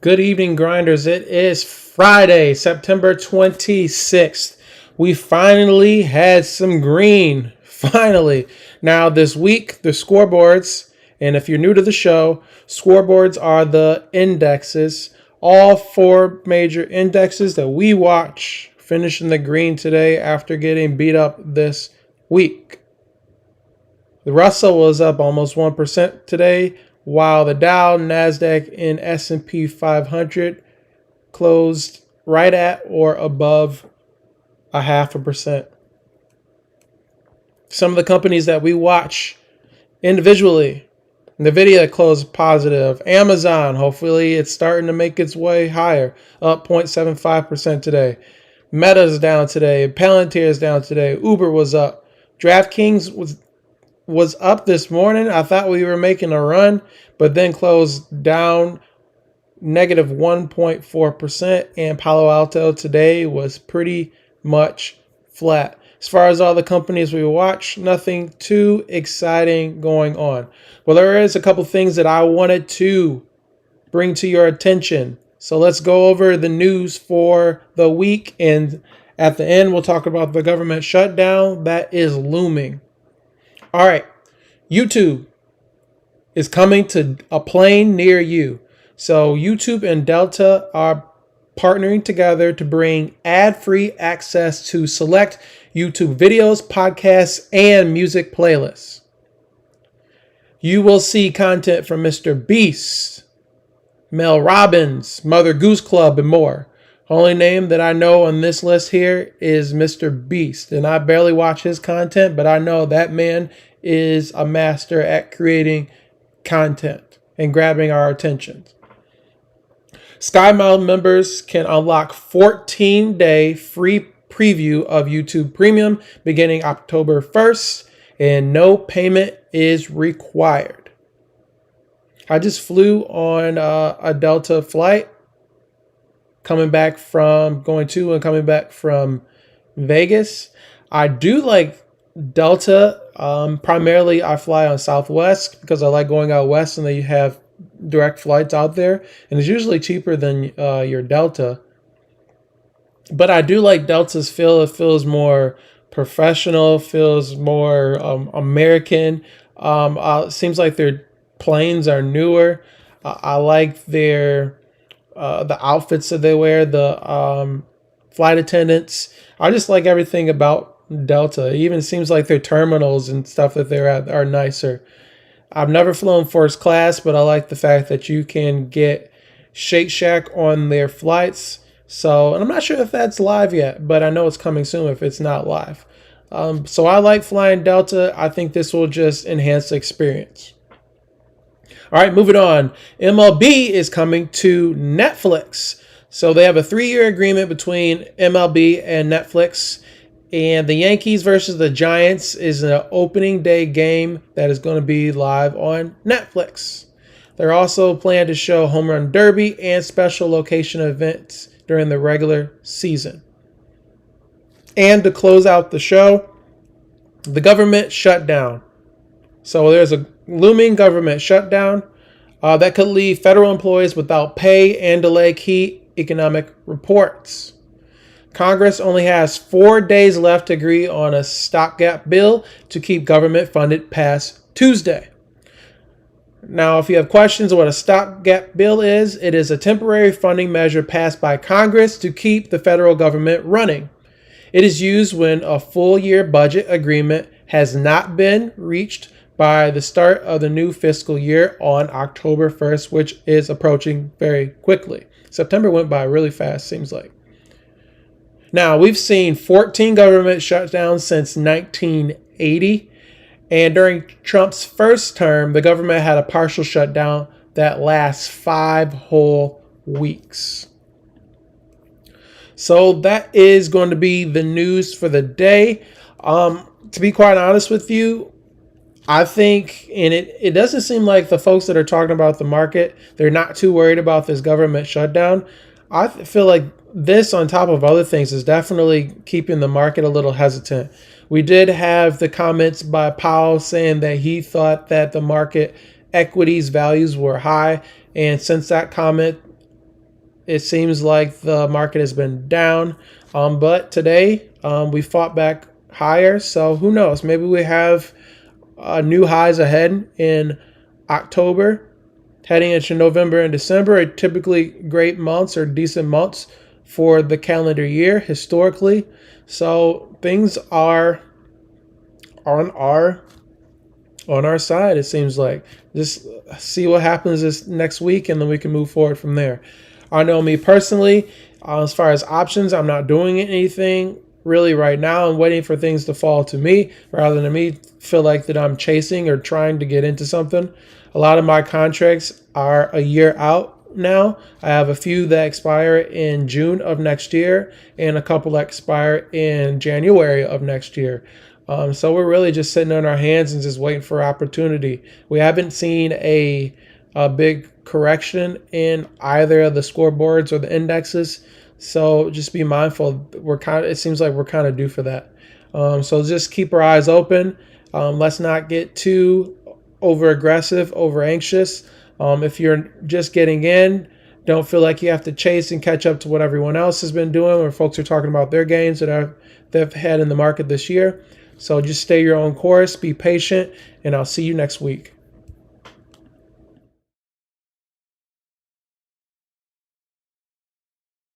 Good evening, grinders. It is Friday, September 26th. We finally had some green. Finally. Now, this week, the scoreboards, and if you're new to the show, scoreboards are the indexes. All four major indexes that we watch finishing the green today after getting beat up this week. The Russell was up almost 1% today, while the Dow, NASDAQ, and S&P 500 closed right at or above 0.5%. Some of the companies that we watch individually, NVIDIA closed positive. Amazon, hopefully it's starting to make its way higher, up 0.75% today. Meta's down today. Palantir's down today. Uber was up. DraftKings was up this morning. I thought we were making a run, but then closed down negative 1.4%. And Palo Alto today was pretty much flat. As far as all the companies we watch, nothing too exciting going on. Well, there is a couple things that I wanted to bring to your attention. So let's go over the news for the week. And at the end, we'll talk about the government shutdown that is looming. All right, YouTube is coming to a plane near you. So YouTube and Delta are partnering together to bring ad-free access to select YouTube videos, podcasts, and music playlists. You will see content from Mr. Beast, Mel Robbins, Mother Goose Club, and more. Only name that I know on this list here is Mr. Beast, and I barely watch his content, but I know that man is a master at creating content and grabbing our attention. SkyMiles members can unlock 14-day free preview of YouTube Premium beginning October 1st, and no payment is required. I just flew on a Delta flight coming back from Vegas. I do like Delta. Primarily, I fly on Southwest because I like going out west, and they have direct flights out there, and it's usually cheaper than your Delta. But I do like Delta's feel. It feels more professional, feels more American. It seems like their planes are newer. I like their the outfits that they wear, the flight attendants. I just like everything about Delta. It even seems like their terminals and stuff that they're at are nicer. I've never flown first class, but I like the fact that you can get Shake Shack on their flights. So, and I'm not sure if that's live yet, but I know it's coming soon if it's not live. So I like flying Delta. I think this will just enhance the experience. All right, moving on. MLB is coming to Netflix. So they have a 3-year agreement between MLB and Netflix. And the Yankees versus the Giants is an opening day game that is going to be live on Netflix. They're also planning to show Home Run Derby and special location events during the regular season. And to close out the show, the government shutdown. So there's a looming government shutdown that could leave federal employees without pay and delay key economic reports. Congress only has 4 days left to agree on a stopgap bill to keep government funded past Tuesday. Now, if you have questions on what a stopgap bill is, it is a temporary funding measure passed by Congress to keep the federal government running. It is used when a full year budget agreement has not been reached by the start of the new fiscal year on October 1st, which is approaching very quickly. September went by really fast, seems like. Now, we've seen 14 government shutdowns since 1980. And during Trump's first term, the government had a partial shutdown that lasts 5 whole weeks. So that is going to be the news for the day. To be quite honest with you, I think, and it doesn't seem like the folks that are talking about the market, they're not too worried about this government shutdown. I feel like this, on top of other things, is definitely keeping the market a little hesitant. We did have the comments by Powell saying that he thought that the market equities values were high. And since that comment, it seems like the market has been down. But today we fought back higher. So who knows? Maybe we have new highs ahead in October. Heading into November and December are typically great months or decent months for the calendar year historically. So things are on our side, it seems like. Just see what happens this next week, and then we can move forward from there. I know me personally, as far as options, I'm not doing anything really right now. I'm waiting for things to fall to me rather than me feel like that I'm chasing or trying to get into something. A lot of my contracts are a year out now. I have a few that expire in June of next year and a couple that expire in January of next year. So we're really just sitting on our hands and just waiting for opportunity. We haven't seen a big correction in either of the scoreboards or the indexes. So just be mindful. It seems like we're kind of due for that. So just keep our eyes open. Let's not get too over aggressive, over anxious. If you're just getting in, don't feel like you have to chase and catch up to what everyone else has been doing, or folks are talking about their gains that they've had in the market this year. So just stay your own course, be patient, and I'll see you next week.